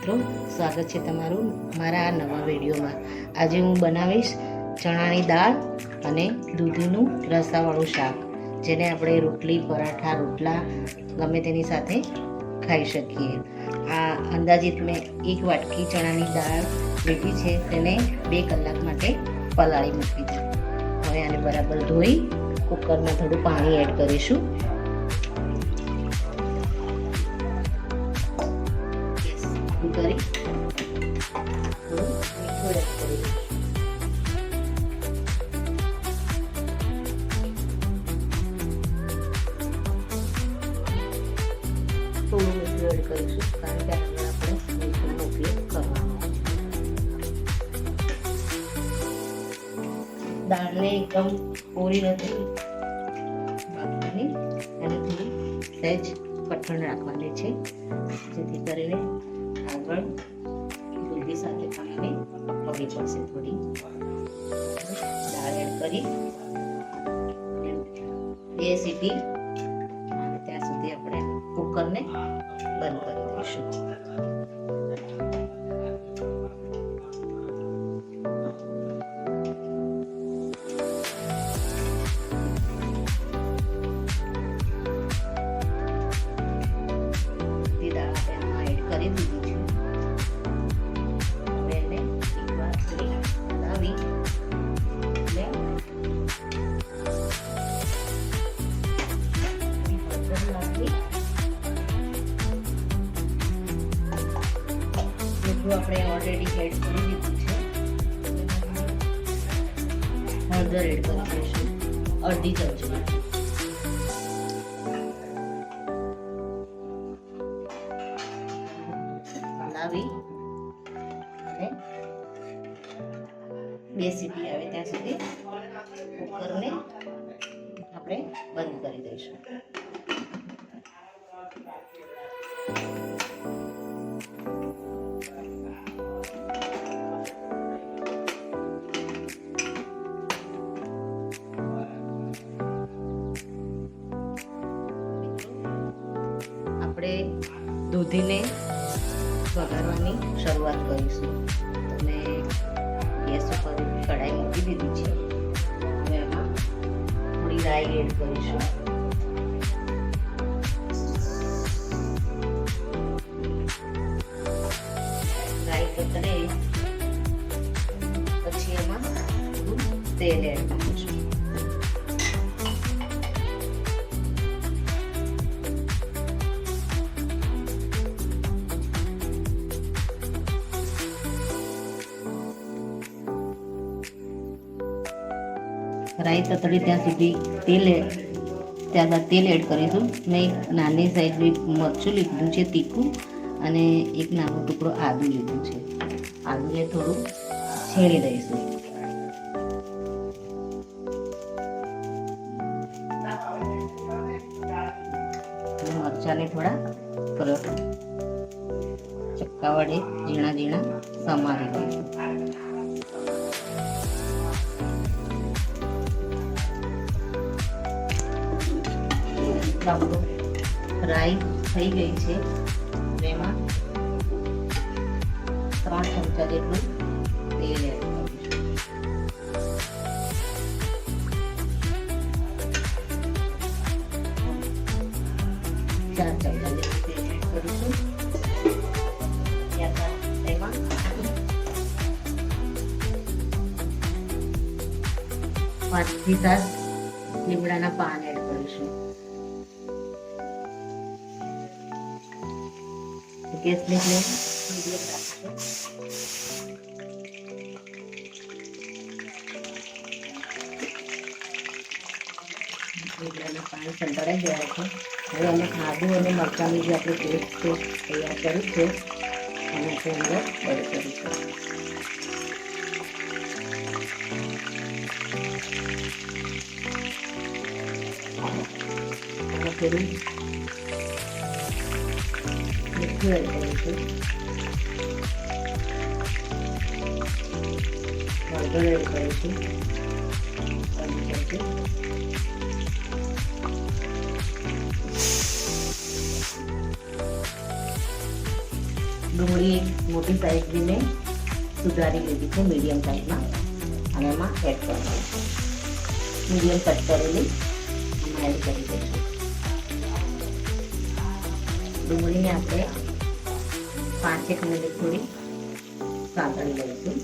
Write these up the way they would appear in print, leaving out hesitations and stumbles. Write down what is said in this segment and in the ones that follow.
મિત્રો, સ્વાગત છે તમારું મારા આ નવા વિડીયોમાં। આજે હું બનાવીશ ચણાની દાળ અને દૂધીનું રસાવાળું શાક, જેને આપણે રોટલી, પરાઠા, રોટલા ગમે તેની સાથે ખાઈ શકીએ। આ અંદાજિત મેં 1 વાટકી ચણાની દાળ લીધી છે, તેને 2 કલાક માટે પલાળી મૂકી છે। હવે આને બરાબર ધોઈ કુકરમાં થોડું પાણી એડ કરીશું। કરી થોડું મીઠું એડ કરીશું। થોડું મીઠું એડ કરીશું, કારણ કે આગળ આપણે મીઠાનો ઉપયોગ કરવાનો છે। દાળને એકદમ કોરી નથી બાફવાની, અને થોડી સહેજ કઠણ રાખવાની છે, જેથી કરીને આગળ દૂધી સાથે પાણીને પડી પડશે। થોડી દાળ એડ કરી 2 સીટી અને ત્યાં સુધી આપણે કુકરને બંધ કરી દઈશું। દાળ આપણે એડ કરી દીધી છે। આપણે ઓલરેડી એડ કરી દીધું છે, હળદર એડ કરી દઈશું અડધી ચમચી। હલાવી અને 2 સીટી આવે ત્યાં સુધી કુકરને આપણે બંધ કરી દઈશું। આપણે દૂધીને વઘારવાની શરૂઆત કરીશું। મેં ગેસ ઉપર કઢાઈ મૂકી દીધી છે। હવે એમાં થોડી રાઈ એડ કરીશું। રાઈ પતરે પછી એમાં થોડું તેલ એડ કરીશું। રાઈ તતડી ત્યાં સુધી ત્યારબાદ તેલ એડ કરીશું। મેં એક નાની સાઈઝનું મરચું લીધું છે તીખું, અને એક નાનો ટુકડો આદુ લીધું છે। આદુને થોડું છેડી દઈશું। મરચાંને થોડા ચક્કા વડે ઝીણા ઝીણા સમારી દઈશું। રાઈ થઈ ગઈ છે, એમાં 3 ચમચા જેટલું તેલ એડ કરીશું। 4 ચમચા જેટલું તેલ એડ કરીશું। ત્યારબાદ તેમાં 5 થી 7 લીમડાના પાન એડ કરીશું। ગેસની ફ્લેમ મીડિયમ રાખીશું। લીમડાના પાન સંતળાઈ ગયા છે। હવે અમે આદુ અને મરચાંની જે આપણે પેસ્ટ તૈયાર કરી છે એને આપણે અંદર એડ કરીશું। અને થોડું મીઠું એડ કરીશું। હળદર એડ કરીશું। ડુંગળી ડુંગળી એક મોટી સાઈઝની મેં સુધારી લીધી છે મીડિયમ સાઈઝમાં, અને એમાં એડ કરી દઈશું. મીડિયમ કટ કરેલી એમાં એડ કરી દઈશું. ડુંગળીને આપણે 5-1 મિનિટ થોડી સાંતળી લઈશું.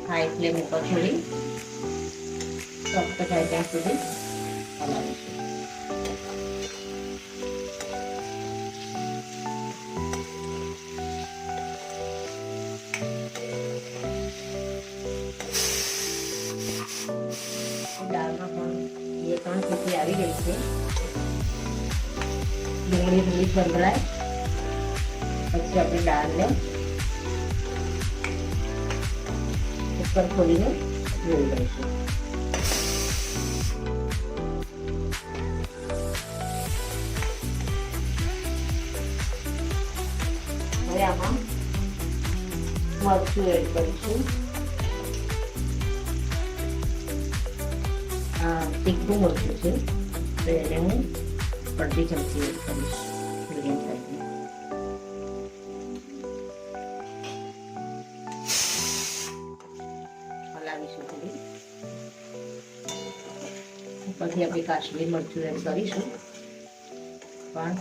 હાઈ ફ્લેમ ઉપર થોડી સોફ્ટ થાય ત્યાં સુધી હલાવીશું. દાળમાં પણ 2-3 સીટી આવી ગઈ છે. ડુંગળી થોડી સંભળાય પછી આપણે દાળને ઉપર ખોલીને જોઈ લઈશું. હવે આમાં મરચું એડ કરીશું. તીખું મરચું છે તો એને હું અડધી ચમચી એડ કરીશ મીડિયમ સાઈઝની. હલાવીશું થોડી. ઉપરથી આપણે કાશ્મીર મરચું એડ કરીશું. પણ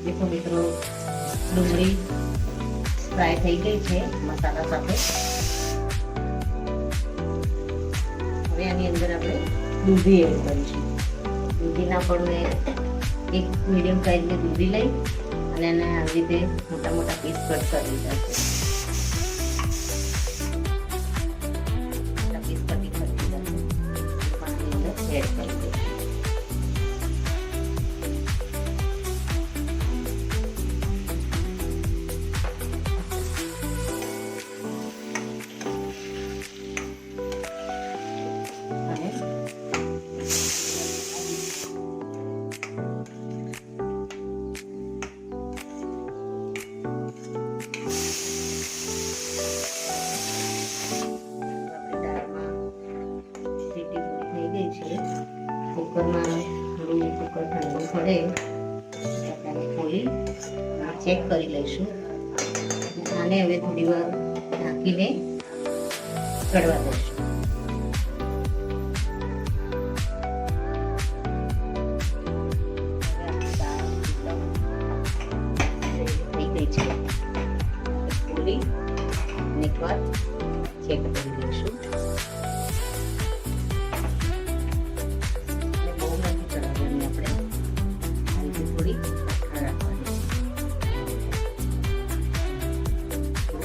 देखो मित्रों, डુંગળી ફ્રાય થઈ ગઈ છે મસાલા સાથે. હવે આની અંદર આપણે દૂધી એડ કરીશું. દૂધીના પણ મેં એક મીડિયમ સાઈઝની દૂધી લઈ અને એને આવી રીતે મોટા મોટા પીસ કટ કરી લીધા છે. મોટા પીસ કટિંગ કરી લીધા છે. પાણી અંદર એડ કરી દઈશું. કુકરમાં થોડું કુકર ઠંડુ પડે આપણે ખોલી ચેક કરી લઈશું. આને હવે થોડી વાર ઢાંકીને ચડવા દઈશું. થઈ ગઈ છે. ખોલી એકવાર ચેક કરી લઈશું.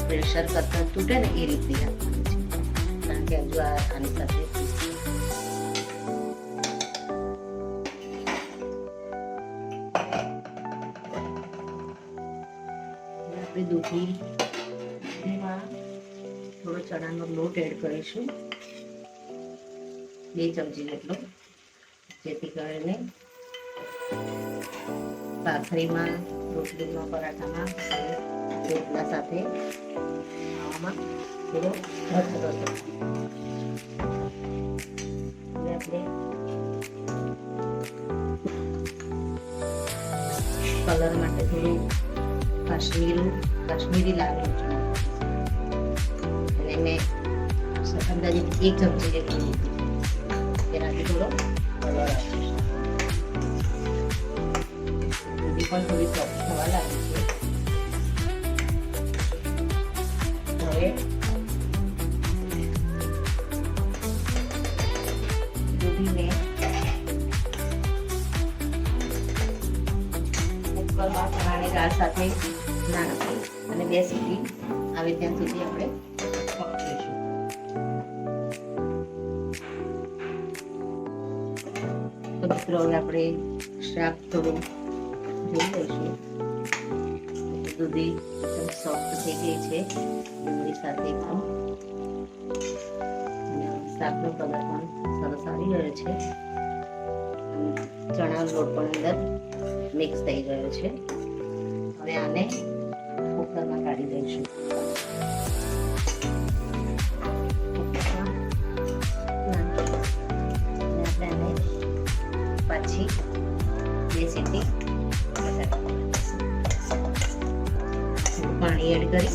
પ્રેશર કરતા તૂટે ને એ રીતની રાખવાની છે, કારણ કે હજુ આની સાથે આપણે દૂધીમાં થોડો ચણાનો લોટ એડ કરીશું, 2 ચમચી જેટલો, જેથી કરીને ભાખરીમાં, રોટલીમાં, પરાઠામાં, રોટલા સાથે આમાં થોડો રસરો છે. હવે આપણે કલર માટે થોડું કાશ્મીરી લાલ મરચું અને મેં અંદાજે 1 ચમચી જેટલું લીધું. તેનાથી થોડો કલર આવશે. દૂધી પણ થોડી સોફ્ટ થવા લાગી છે. હવે દૂધીને કુકરમાં ચણાની દાળ સાથે નાખી અને 2 સીટી આવે ત્યાં સુધી આપણે પકવીશું. તો મિત્રો હવે આપણે શાક થોડું જોઈ લઈશું. દૂધી એકદમ સોફ્ટ થઈ ગઈ છે ડુંગળી સાથે એકદમ. શાકનો કલર પણ સરસ આવી ગયો છે. ચણાનો લોટ પણ અંદર મિક્સ થઈ ગયો છે. હવે આને કુકરમાં કાઢી દઈશું. આપણે આને પાછી 2 સીટી પાણી એડ કરી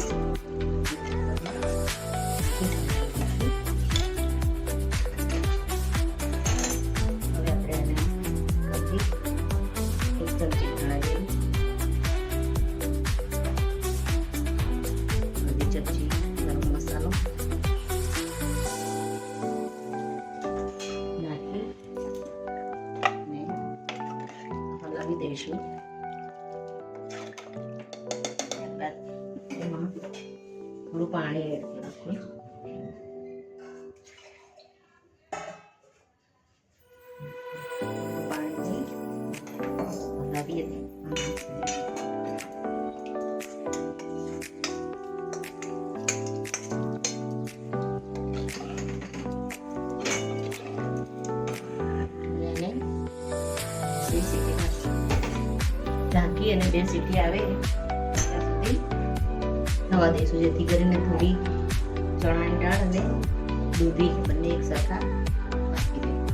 હલાવી દઈશું. ત્યારબાદ એમાં થોડું પાણી એડ કરીશું. પાણીથી હલાવીએ ઢાંકી અને 2 સીટી આવે ત્યાં સુધી થવા દઈશું, જેથી કરીને થોડી ચણાની દાળ અને દૂધી બંને એક સરખા પાકી દઈશું.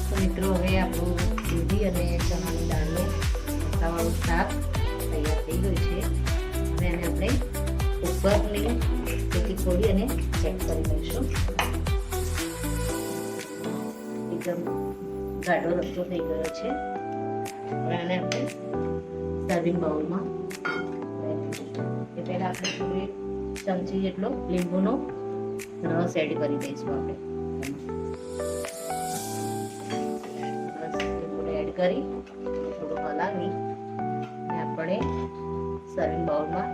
તો મિત્રો, હવે આપણું દૂધી અને ચણાની દાળનું મસાલાવાળું શાક તૈયાર થઈ ગયું છે. હવે એને આપણે ઉપરની સીટી ખોલી અને ચેક કરી લઈશું. એકદમ ગાઢો રસ્તો થઈ ગયો છે. હવે આને આપણે સર્વિંગ બાઉલમાં એ પહેલા આપણે થોડી ચમચી જેટલો લીંબુનો રસ એડ કરી દઈશું. આપણે લીંબુને એડ કરી થોડું હલાવી આપણે સર્વિંગ બાઉલમાં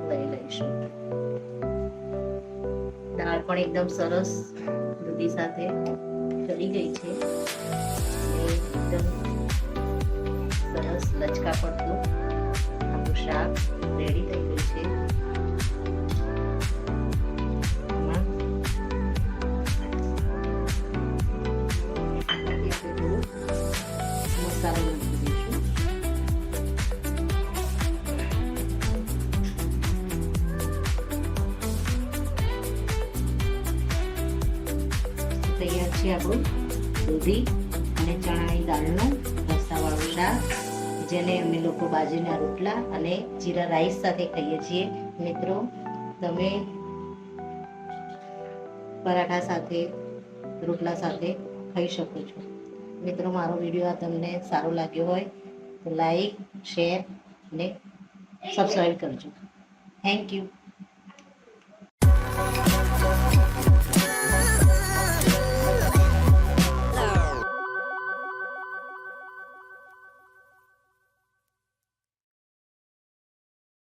લઈ લઈશું. દાળ પણ એકદમ સરસ દૂધી સાથે ચડી ગઈ છે. એકદમ સરસ લચકા પડતું આપણું શાક રેડી થઈ ગયું છે. મસાલો નાખી દઈશું. તૈયાર છે આપણું દૂધી અને ચણાની દાળનું રસાવાળું શાક, જેને અમે લોકો બાજરીના રોટલા અને જીરા રાઈસ સાથે ખાઈએ છીએ. મિત્રો, તમે પરાઠા સાથે, રોટલા સાથે ખાઈ શકો છો. મિત્રો, મારો વિડીયો આ તમને સારો લાગ્યો હોય તો લાઈક, શેર અને સબસ્ક્રાઈબ કરજો. Thank you.